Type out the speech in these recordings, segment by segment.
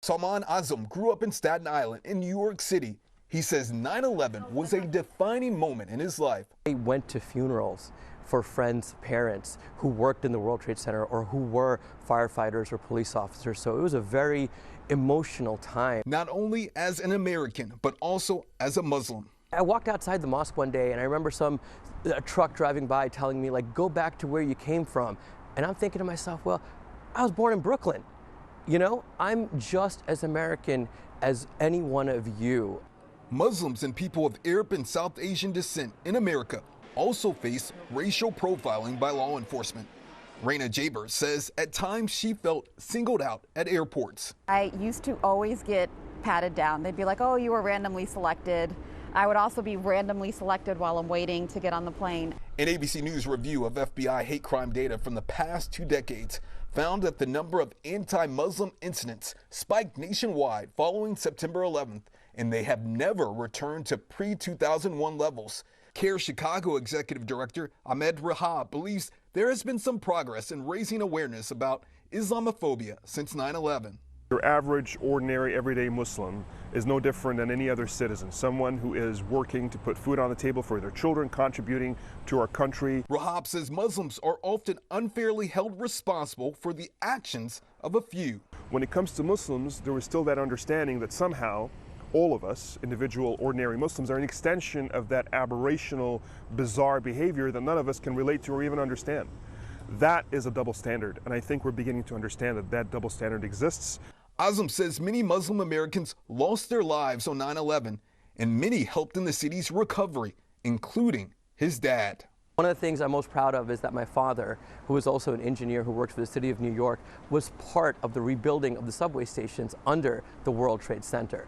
Salman Azam grew up in Staten Island in New York City. He says 9/11 was a defining moment in his life. I went to funerals for friends' parents who worked in the World Trade Center or who were firefighters or police officers. So it was a very emotional time. Not only as an American, but also as a Muslim. I walked outside the mosque one day and I remember a truck driving by telling me, like, go back to where you came from. And I'm thinking to myself, well, I was born in Brooklyn. You know, I'm just as American as any one of you. Muslims and people of Arab and South Asian descent in America also face racial profiling by law enforcement. Raina Jaber says at times she felt singled out at airports. I used to always get patted down. They'd be like, oh, you were randomly selected. I would also be randomly selected while I'm waiting to get on the plane. An ABC News review of FBI hate crime data from the past 2 decades found that the number of anti-Muslim incidents spiked nationwide following September 11th, and they have never returned to pre-2001 levels. CARE Chicago Executive Director Ahmed Rahab believes there has been some progress in raising awareness about Islamophobia since 9/11. Your average, ordinary, everyday Muslim is no different than any other citizen, someone who is working to put food on the table for their children, contributing to our country. Rahab says Muslims are often unfairly held responsible for the actions of a few. When it comes to Muslims, there is still that understanding that somehow all of us, individual, ordinary Muslims, are an extension of that aberrational, bizarre behavior that none of us can relate to or even understand. That is a double standard, and I think we're beginning to understand that that double standard exists. Azam says many Muslim Americans lost their lives on 9/11, and many helped in the city's recovery, including his dad. One of the things I'm most proud of is that my father, who is also an engineer who works for the city of New York, was part of the rebuilding of the subway stations under the World Trade Center.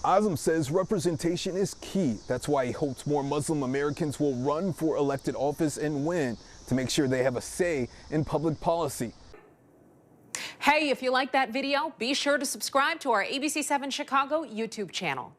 Azam says representation is key. That's why he hopes more Muslim Americans will run for elected office and win to make sure they have a say in public policy. Hey, if you like that video, be sure to subscribe to our ABC7 Chicago YouTube channel.